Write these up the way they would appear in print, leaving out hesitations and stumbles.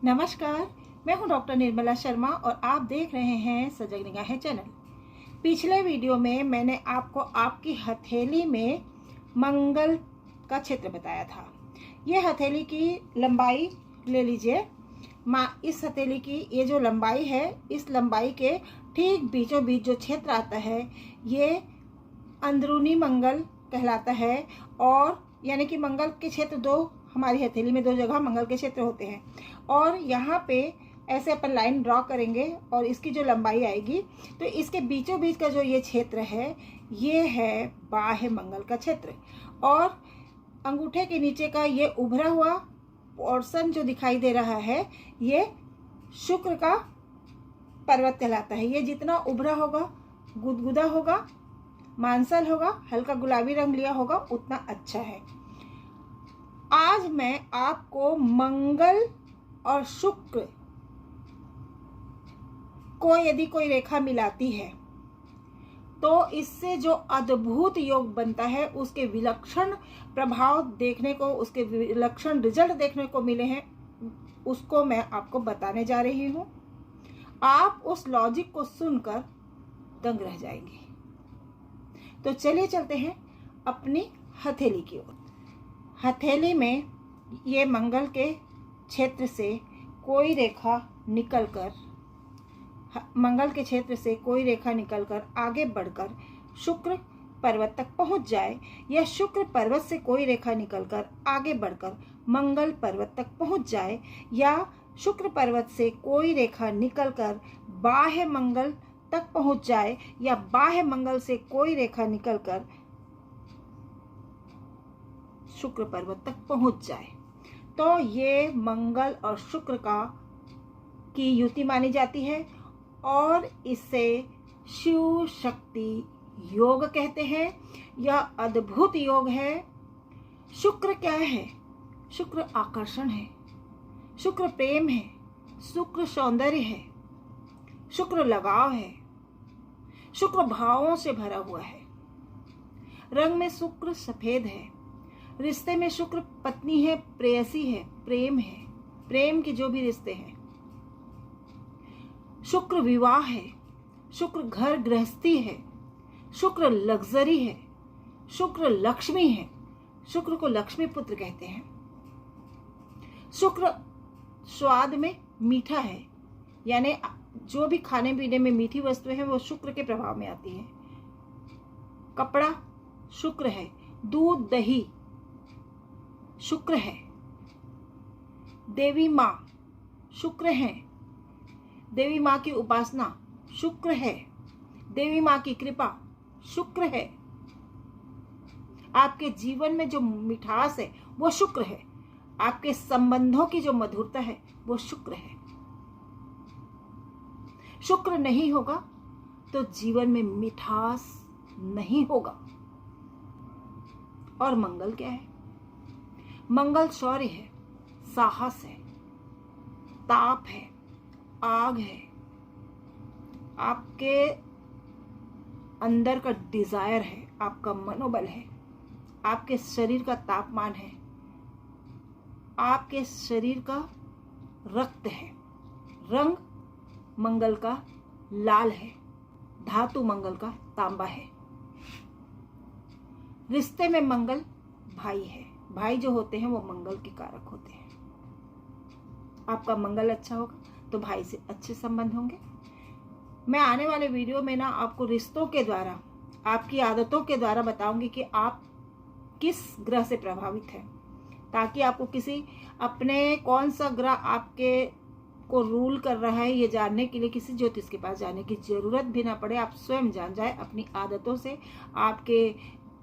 नमस्कार, मैं हूं डॉक्टर निर्मला शर्मा और आप देख रहे हैं सजग निगाहें चैनल। पिछले वीडियो में मैंने आपको आपकी हथेली में मंगल का क्षेत्र बताया था। ये हथेली की लंबाई ले लीजिए। इस हथेली की ये जो लंबाई है, इस लंबाई के ठीक बीचों बीच जो क्षेत्र आता है ये अंदरूनी मंगल कहलाता है। और यानी कि मंगल के क्षेत्र हमारी हथेली में दो जगह मंगल के क्षेत्र होते हैं और यहाँ पे ऐसे अपन लाइन ड्रॉ करेंगे और इसकी जो लंबाई आएगी तो इसके बीचों बीच का जो ये क्षेत्र है ये है बाह्य मंगल का क्षेत्र। और अंगूठे के नीचे का ये उभरा हुआ पोर्शन जो दिखाई दे रहा है ये शुक्र का पर्वत कहलाता है। ये जितना उभरा होगा, गुदगुदा होगा, मांसल होगा, हल्का गुलाबी रंग लिया होगा, उतना अच्छा है। आज मैं आपको मंगल और शुक्र को यदि कोई रेखा मिलाती है तो इससे जो अद्भुत योग बनता है, उसके विलक्षण प्रभाव देखने को, उसके विलक्षण रिजल्ट देखने को मिले हैं, उसको मैं आपको बताने जा रही हूं। आप उस लॉजिक को सुनकर दंग रह जाएंगे। तो चलिए चलते हैं अपनी हथेली की ओर। हथेली में ये मंगल के क्षेत्र से कोई रेखा निकलकर, मंगल के क्षेत्र से कोई रेखा निकलकर आगे बढ़कर शुक्र पर्वत तक पहुंच जाए, या शुक्र पर्वत से कोई रेखा निकलकर आगे बढ़कर मंगल पर्वत तक पहुंच जाए, या शुक्र पर्वत से कोई रेखा निकलकर बाह्य मंगल तक पहुंच जाए, या बाह्य मंगल से कोई रेखा निकलकर शुक्र पर्वत तक पहुंच जाए, तो ये मंगल और शुक्र की युति मानी जाती है और इसे शिव शक्ति योग कहते हैं। यह अद्भुत योग है। शुक्र क्या है? शुक्र आकर्षण है, शुक्र प्रेम है, शुक्र सौंदर्य है, शुक्र लगाव है, शुक्र भावों से भरा हुआ है। रंग में शुक्र सफेद है, रिश्ते में शुक्र पत्नी है, प्रेयसी है, प्रेम है, प्रेम के जो भी रिश्ते हैं। शुक्र विवाह है, शुक्र घर गृहस्थी है, शुक्र लग्जरी है, शुक्र लक्ष्मी है, शुक्र को लक्ष्मी पुत्र कहते हैं। शुक्र स्वाद में मीठा है, यानी जो भी खाने पीने में मीठी वस्तुएं हैं वो शुक्र के प्रभाव में आती हैं। कपड़ा शुक्र है, दूध दही शुक्र है, देवी माँ शुक्र है, देवी माँ की उपासना शुक्र है, देवी माँ की कृपा शुक्र है। आपके जीवन में जो मिठास है वो शुक्र है, आपके संबंधों की जो मधुरता है वो शुक्र है। शुक्र नहीं होगा तो जीवन में मिठास नहीं होगा। और मंगल क्या है? मंगल शौर्य है, साहस है, ताप है, आग है, आपके अंदर का डिजायर है, आपका मनोबल है, आपके शरीर का तापमान है, आपके शरीर का रक्त है। रंग मंगल का लाल है, धातु मंगल का तांबा है। रिश्ते में मंगल भाई है, भाई जो होते हैं वो मंगल के कारक होते हैं। आपका मंगल अच्छा होगा तो भाई से अच्छे संबंध होंगे। मैं आने वाले वीडियो में आपको रिश्तों के द्वारा, आपकी आदतों के द्वारा बताऊंगी कि आप किस ग्रह से प्रभावित हैं, ताकि आपको किसी अपने कौन सा ग्रह आपके को रूल कर रहा है ये जानने के लिए किसी ज्योतिष के पास जाने की जरूरत भी ना पड़े। आप स्वयं जान जाए अपनी आदतों से, आपके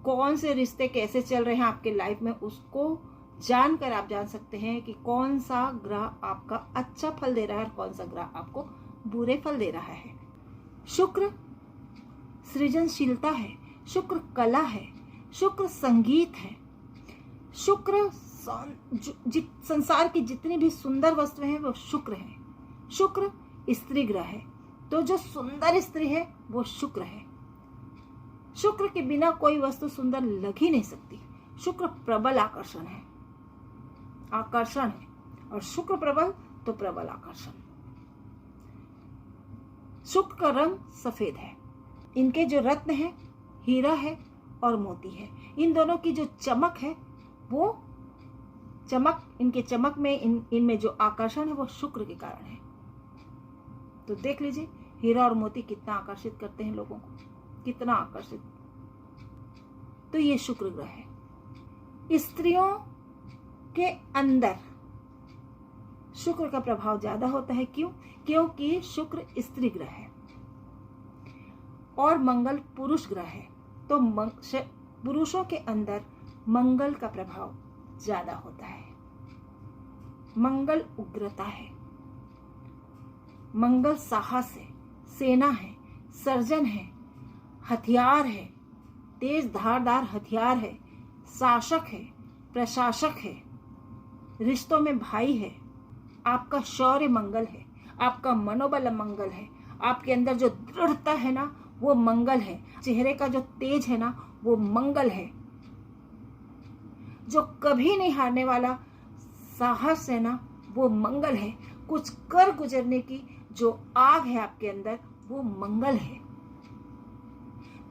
कौन से रिश्ते कैसे चल रहे हैं आपके लाइफ में, उसको जानकर आप जान सकते हैं कि कौन सा ग्रह आपका अच्छा फल दे रहा है और कौन सा ग्रह आपको बुरे फल दे रहा है। शुक्र सृजनशीलता है, शुक्र कला है, शुक्र संगीत है, शुक्र संसार की जितनी भी सुंदर वस्तुएं हैं वो शुक्र है। शुक्र स्त्री ग्रह है, तो जो सुंदर स्त्री है वो शुक्र है। शुक्र के बिना कोई वस्तु सुंदर लग ही नहीं सकती। शुक्र प्रबल आकर्षण है, और शुक्र प्रबल तो प्रबल आकर्षण। शुक्र का रंग सफेद है। इनके जो रत्न है हीरा है और मोती है। इन दोनों की जो चमक है वो चमक, इनके चमक में इनमें जो आकर्षण है वो शुक्र के कारण है। तो देख लीजिए हीरा और मोती कितना आकर्षित करते हैं लोगों को, कितना आकर्षित। तो ये शुक्र ग्रह है। स्त्रियों के अंदर शुक्र का प्रभाव ज्यादा होता है। क्यों? क्योंकि शुक्र स्त्री ग्रह है और मंगल पुरुष ग्रह है। तो पुरुषों के अंदर मंगल का प्रभाव ज्यादा होता है। मंगल उग्रता है, मंगल साहस है, सेना है, सर्जन है, हथियार है, तेज धारदार हथियार है, शासक है, प्रशासक है, रिश्तों में भाई है। आपका शौर्य मंगल है, आपका मनोबल मंगल है, आपके अंदर जो दृढ़ता है ना वो मंगल है, चेहरे का जो तेज है ना वो मंगल है, जो कभी नहीं हारने वाला साहस है ना वो मंगल है, कुछ कर गुजरने की जो आग है आपके अंदर वो मंगल है।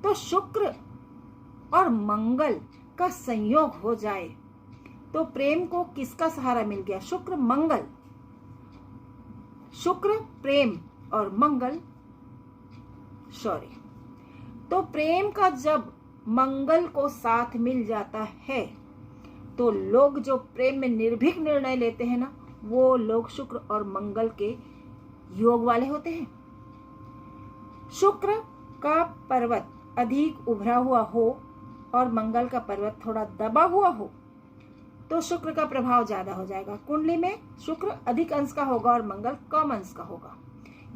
तो शुक्र और मंगल का संयोग हो जाए तो प्रेम को किसका सहारा मिल गया? शुक्र मंगल। शुक्र प्रेम और मंगल शौर्य। तो प्रेम का जब मंगल को साथ मिल जाता है तो लोग जो प्रेम में निर्भीक निर्णय लेते हैं ना वो लोग शुक्र और मंगल के योग वाले होते हैं। शुक्र का पर्वत अधिक उभरा हुआ हो और मंगल का पर्वत थोड़ा दबा हुआ हो तो शुक्र का प्रभाव ज्यादा हो जाएगा। कुंडली में शुक्र अधिक अंश का होगा और मंगल कम अंश का होगा।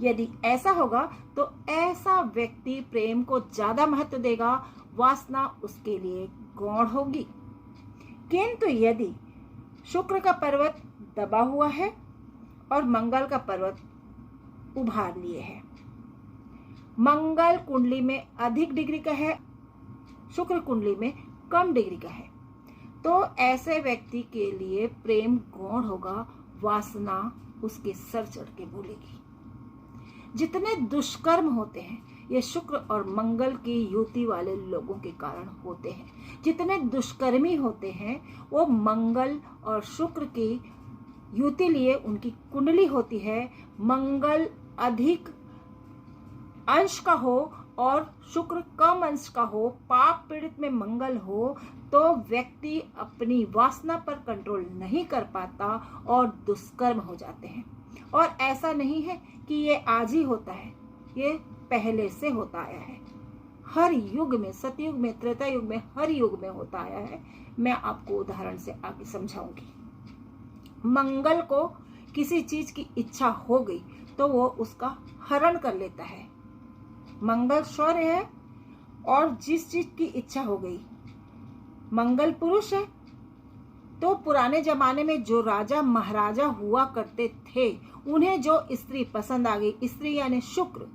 यदि ऐसा होगा तो ऐसा व्यक्ति प्रेम को ज्यादा महत्व देगा, वासना उसके लिए गौण होगी। किंतु यदि शुक्र का पर्वत दबा हुआ है और मंगल का पर्वत उभार लिए है, मंगल कुंडली में अधिक डिग्री का है, शुक्र कुंडली में कम डिग्री का है, तो ऐसे व्यक्ति के लिए प्रेम गौण होगा, वासना उसके सर चढ़ के बोलेगी। जितने दुष्कर्म होते हैं ये शुक्र और मंगल की युति वाले लोगों के कारण होते हैं। जितने दुष्कर्मी होते हैं वो मंगल और शुक्र की युति लिए उनकी कुंडली होती है। मंगल अधिक अंश का हो और शुक्र कम अंश का हो, पाप पीड़ित में मंगल हो, तो व्यक्ति अपनी वासना पर कंट्रोल नहीं कर पाता और दुष्कर्म हो जाते हैं। और ऐसा नहीं है कि ये आज ही होता है, ये पहले से होता आया है। हर युग में, सतयुग में, त्रेता युग में, हर युग में होता आया है। मैं आपको उदाहरण से आगे समझाऊंगी। मंगल को किसी चीज की इच्छा हो गई तो वो उसका हरण कर लेता है। मंगल शौर्य है और जिस चीज की इच्छा हो गई, मंगल पुरुष है तो पुराने जमाने में जो राजा महाराजा हुआ करते थे उन्हें जो स्त्री पसंद आ गई, स्त्री यानी शुक्र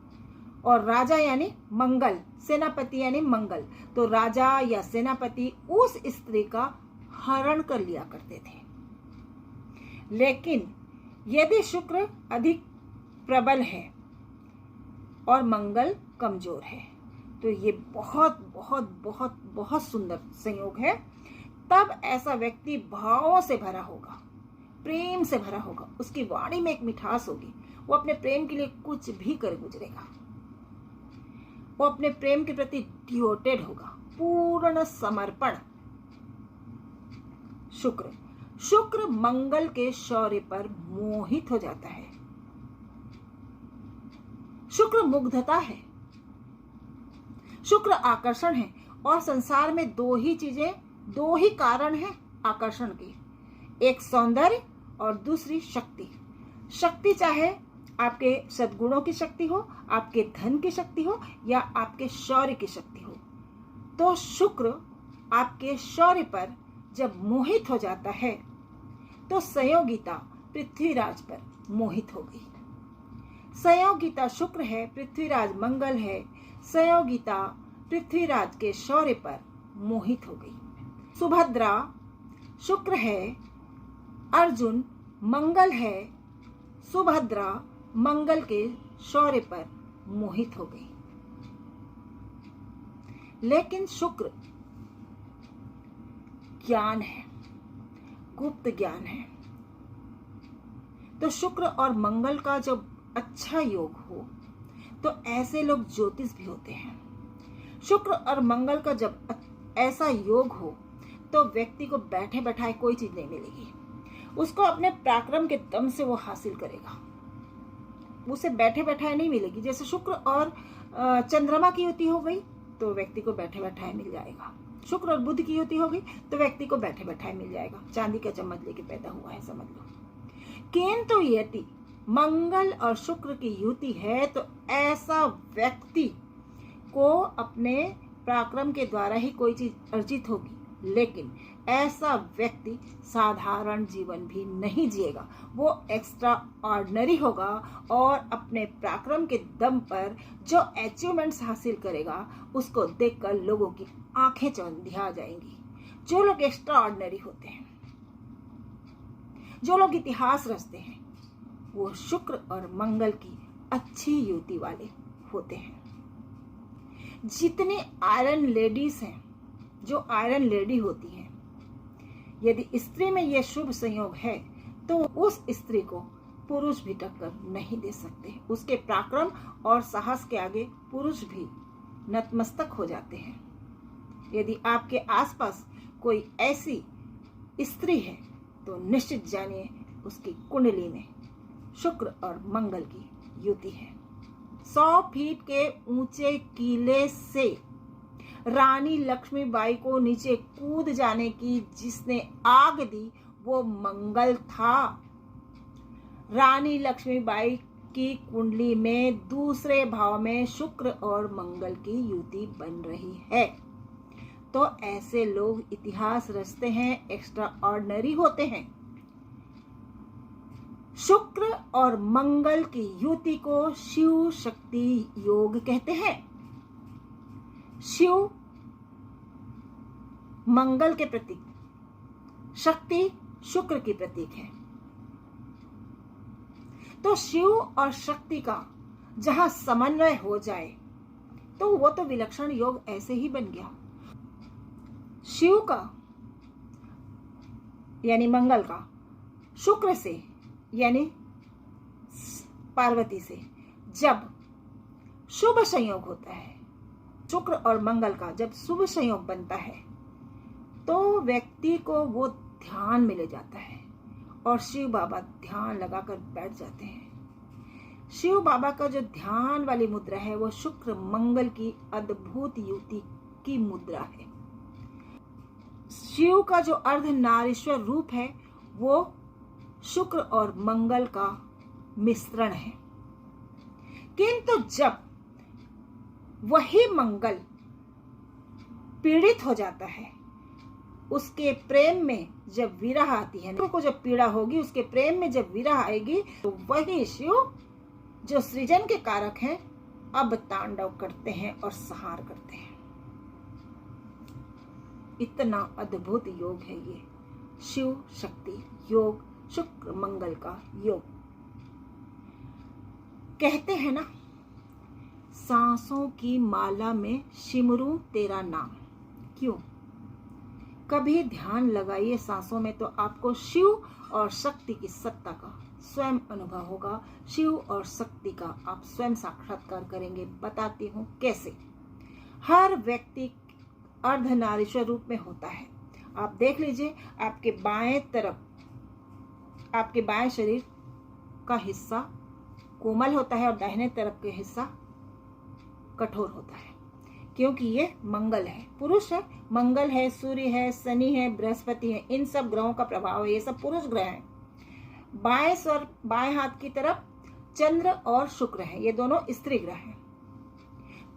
और राजा यानी मंगल, सेनापति यानी मंगल, तो राजा या सेनापति उस स्त्री का हरण कर लिया करते थे। लेकिन यदि शुक्र अधिक प्रबल है और मंगल कमजोर है तो ये बहुत बहुत बहुत बहुत सुंदर संयोग है। तब ऐसा व्यक्ति भावों से भरा होगा, प्रेम से भरा होगा, उसकी वाणी में एक मिठास होगी, वो अपने प्रेम के लिए कुछ भी कर गुजरेगा, वो अपने प्रेम के प्रति डिवोटेड होगा, पूर्ण समर्पण। शुक्र मंगल के शौर्य पर मोहित हो जाता है। शुक्र मुग्धता है, शुक्र आकर्षण है और संसार में दो ही कारण हैं आकर्षण के, एक सौंदर्य और दूसरी शक्ति। शक्ति चाहे आपके सद्गुणों की शक्ति हो, आपके धन की शक्ति हो या आपके शौर्य की शक्ति हो। तो शुक्र आपके शौर्य पर जब मोहित हो जाता है तो संयोगिता पृथ्वीराज पर मोहित हो गई। संयोगिता शुक्र है, पृथ्वीराज मंगल है, संयोगिता पृथ्वीराज के शौर्य पर मोहित हो गई। सुभद्रा शुक्र है, अर्जुन मंगल है, सुभद्रा मंगल के शौर्य पर मोहित हो गई, लेकिन शुक्र ज्ञान है, गुप्त ज्ञान है। तो शुक्र और मंगल का जब अच्छा योग हो तो ऐसे लोग ज्योतिष भी होते हैं। शुक्र और मंगल का जब ऐसा योग हो तो व्यक्ति को बैठे बैठाए कोई चीज नहीं मिलेगी, उसको अपने पराक्रम के दम से वो हासिल करेगा, उसे बैठे बैठाए नहीं मिलेगी। जैसे शुक्र और चंद्रमा की युति हो गई तो व्यक्ति को बैठे बैठाए मिल जाएगा, शुक्र और बुध की युति हो गई तो व्यक्ति को बैठे बैठाए मिल जाएगा। चांदी का चम्मच लेके पैदा हुआ है, समझ लो। किंतु यदि मंगल और शुक्र की युति है तो ऐसा व्यक्ति को अपने पराक्रम के द्वारा ही कोई चीज अर्जित होगी, लेकिन ऐसा व्यक्ति साधारण जीवन भी नहीं जिएगा, वो एक्स्ट्रा ऑर्डिनरी होगा और अपने पराक्रम के दम पर जो अचीवमेंट्स हासिल करेगा उसको देखकर लोगों की आंखें चौंधिया जाएंगी। जो लोग एक्स्ट्रा ऑर्डिनरी होते हैं, जो लोग इतिहास रचते हैं, वो शुक्र और मंगल की अच्छी युति वाले होते हैं। जितनी आयरन लेडीज हैं, जो आयरन लेडी होती हैं, यदि स्त्री में यह शुभ संयोग है तो उस स्त्री को पुरुष भी टक्कर नहीं दे सकते। उसके पराक्रम और साहस के आगे पुरुष भी नतमस्तक हो जाते हैं। यदि आपके आसपास कोई ऐसी स्त्री है तो निश्चित जानिए उसकी कुंडली में शुक्र और मंगल की युति है। 100 फीट के ऊंचे किले से रानी लक्ष्मीबाई को नीचे कूद जाने की जिसने आग दी वो मंगल था। रानी लक्ष्मीबाई की कुंडली में दूसरे भाव में शुक्र और मंगल की युति बन रही है। तो ऐसे लोग इतिहास रचते हैं, एक्स्ट्रा ऑर्डिनरी होते हैं। शुक्र और मंगल की युति को शिव शक्ति योग कहते हैं। शिव मंगल के प्रतीक, शक्ति शुक्र की प्रतीक है। तो शिव और शक्ति का जहां समन्वय हो जाए तो वो तो विलक्षण योग ऐसे ही बन गया। शिव का यानी मंगल का शुक्र से यानी पार्वती से जब शुभ संयोग होता है, शुक्र और मंगल का जब शुभ संयोग बनता है तो व्यक्ति को वो ध्यान मिल जाता है और शिव बाबा ध्यान लगाकर बैठ जाते हैं। शिव बाबा का जो ध्यान वाली मुद्रा है वो शुक्र मंगल की अद्भुत युति की मुद्रा है। शिव का जो अर्धनारीश्वर रूप है वो शुक्र और मंगल का मिश्रण है। किंतु जब वही मंगल पीड़ित हो जाता है, उसके प्रेम में जब विरह आती है, को जब पीड़ा होगी, उसके प्रेम में जब विरह आएगी तो वही शिव जो सृजन के कारक हैं अब तांडव करते हैं और संहार करते हैं। इतना अद्भुत योग है ये शिव शक्ति योग, शुक्र मंगल का योग। कहते हैं ना, सांसों की माला में सिमरूं तेरा नाम। क्यों? कभी ध्यान लगाइए सांसों में तो आपको शिव और शक्ति की सत्ता का स्वयं अनुभव होगा। शिव और शक्ति का आप स्वयं साक्षात्कार करेंगे। बताती हूँ कैसे। हर व्यक्ति अर्धनारीश्वर रूप में होता है। आप देख लीजिए, आपके बाएं तरफ, आपके बाएं शरीर का हिस्सा कोमल होता है और दाहिने तरफ के हिस्सा कठोर होता है, क्योंकि ये मंगल है, पुरुष है। मंगल है, सूर्य है, शनि है, बृहस्पति है, इन सब ग्रहों का प्रभाव है। ये सब पुरुष ग्रह हैं। बाएं हाथ की तरफ चंद्र और शुक्र है, ये दोनों स्त्री ग्रह हैं।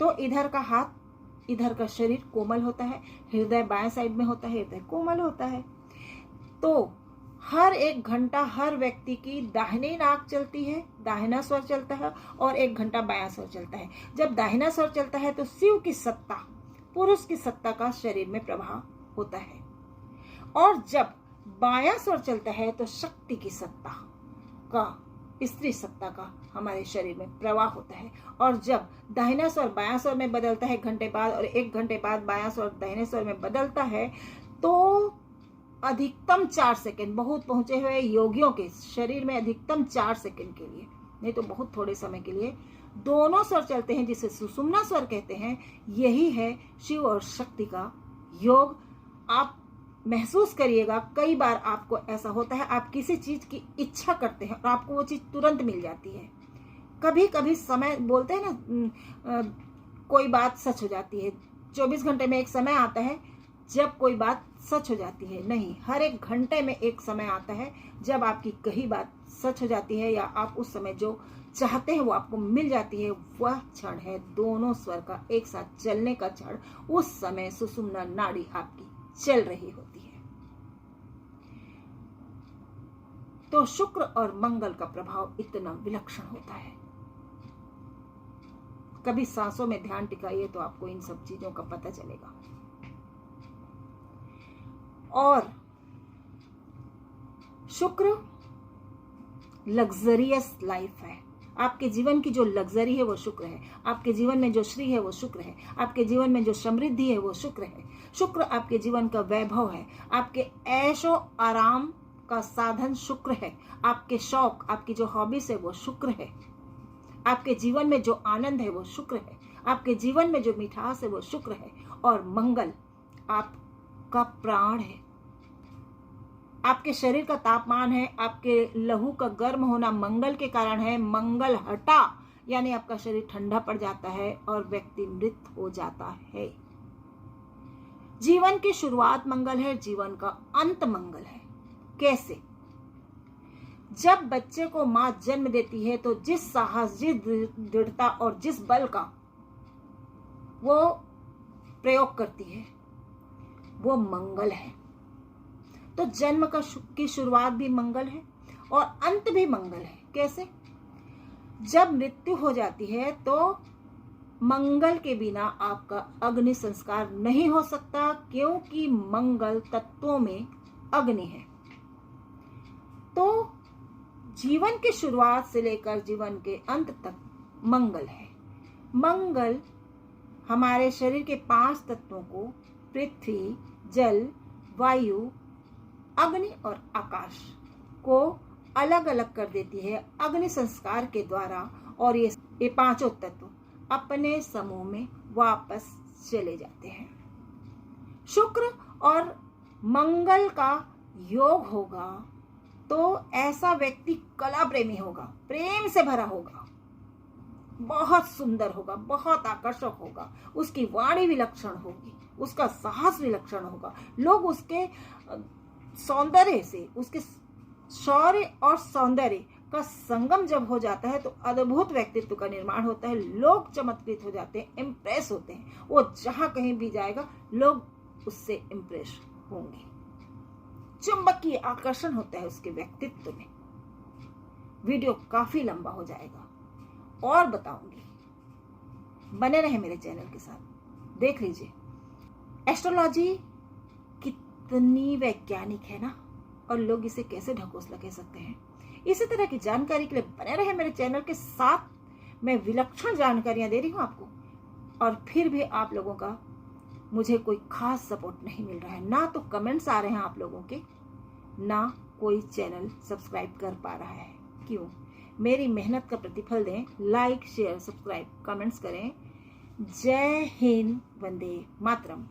तो इधर का हाथ, इधर का शरीर कोमल होता है, हृदय बाएं साइड में होता है, हृदय कोमल होता है। तो हर 1 घंटा हर व्यक्ति की दाहिनी नाक चलती है, दाहिना स्वर चलता है, और 1 घंटा बायां स्वर चलता है। जब दाहिना स्वर चलता है तो शिव की सत्ता, पुरुष की सत्ता का शरीर में प्रभाव होता है, और जब बायां स्वर चलता है तो शक्ति की सत्ता का स्त्री सत्ता का हमारे शरीर में प्रवाह होता है। और जब दाहिना स्वर बायां स्वर में बदलता है 1 घंटे बाद, और 1 घंटे बाद बायां स्वर दाहिने स्वर में बदलता है, तो अधिकतम 4 सेकंड, बहुत पहुंचे हुए योगियों के शरीर में अधिकतम 4 सेकंड के लिए, नहीं तो बहुत थोड़े समय के लिए दोनों स्वर चलते हैं, जिसे सुषुम्ना स्वर कहते हैं। यही है शिव और शक्ति का योग। आप महसूस करिएगा, कई बार आपको ऐसा होता है, आप किसी चीज की इच्छा करते हैं और आपको वो चीज तुरंत मिल जाती है। कभी कभी समय, बोलते हैं ना, कोई बात सच हो जाती है। 24 घंटे में एक समय आता है जब कोई बात सच हो जाती है। नहीं, हर एक घंटे में एक समय आता है जब आपकी कही बात सच हो जाती है, या आप उस समय जो चाहते हैं वो आपको मिल जाती है। वह क्षण है दोनों स्वर का एक साथ चलने का क्षण। उस समय सुषुम्ना नाड़ी आपकी चल रही होती है। तो शुक्र और मंगल का प्रभाव इतना विलक्षण होता है। कभी सांसों में ध्यान टिकाइए तो आपको इन सब चीजों का पता चलेगा। और शुक्र लग्जरियस लाइफ है। आपके जीवन की जो लग्जरी है वो शुक्र है। आपके जीवन में जो श्री है वो शुक्र है। आपके जीवन में जो समृद्धि है वो शुक्र है। शुक्र आपके जीवन का वैभव है। आपके ऐशो आराम का साधन शुक्र है। आपके शौक, आपकी जो हॉबीज है वो शुक्र है। आपके जीवन में जो आनंद है वो शुक्र है। आपके जीवन में जो मिठास है वो शुक्र है। और मंगल आपका प्राण है, आपके शरीर का तापमान है, आपके लहू का गर्म होना मंगल के कारण है। मंगल हटा यानी आपका शरीर ठंडा पड़ जाता है और व्यक्ति मृत हो जाता है। जीवन की शुरुआत मंगल है, जीवन का अंत मंगल है। कैसे? जब बच्चे को मां जन्म देती है तो जिस साहस, जिस दृढ़ता और जिस बल का वो प्रयोग करती है वो मंगल है। तो जन्म की शुरुआत भी मंगल है और अंत भी मंगल है। कैसे? जब मृत्यु हो जाती है तो मंगल के बिना आपका अग्नि संस्कार नहीं हो सकता, क्योंकि मंगल तत्वों में अग्नि है। तो जीवन की शुरुआत से लेकर जीवन के अंत तक मंगल है। मंगल हमारे शरीर के 5 तत्वों को, पृथ्वी, जल, वायु, अग्नि और आकाश को अलग अलग कर देती है अग्नि संस्कार के द्वारा। और ये 5 तत्व अपने समूह में वापस चले जाते हैं। शुक्र और मंगल का योग होगा तो ऐसा व्यक्ति कला प्रेमी होगा, प्रेम से भरा होगा, बहुत सुंदर होगा, बहुत आकर्षक होगा, उसकी वाणी विलक्षण होगी, उसका साहस विलक्षण होगा। लोग उसके सौंदर्य से, उसके शौर्य और सौंदर्य का संगम जब हो जाता है तो अद्भुत व्यक्तित्व का निर्माण होता है। लोग चमत्कृत हो जाते हैं, इम्प्रेस होते हैं। वो जहां कहीं भी जाएगा लोग उससे इम्प्रेस होंगे। चुंबकीय आकर्षण होता है उसके व्यक्तित्व में। वीडियो काफी लंबा हो जाएगा और बताऊंगी, बने रहे मेरे चैनल के साथ, देख लीजिए। एस्ट्रोलॉजी कितनी वैज्ञानिक है ना, और लोग इसे कैसे ढकोसला कह सकते हैं। इसी तरह की जानकारी के लिए बने रहे मेरे चैनल के साथ। मैं विलक्षण जानकारियां दे रही हूं आपको, और फिर भी आप लोगों का मुझे कोई खास सपोर्ट नहीं मिल रहा है। ना तो कमेंट्स आ रहे हैं आप लोगों के, ना कोई चैनल सब्सक्राइब कर पा रहा है। क्यों? मेरी मेहनत का प्रतिफल दें, लाइक, शेयर, सब्सक्राइब, कमेंट्स करें। जय हिंद, वंदे मातरम।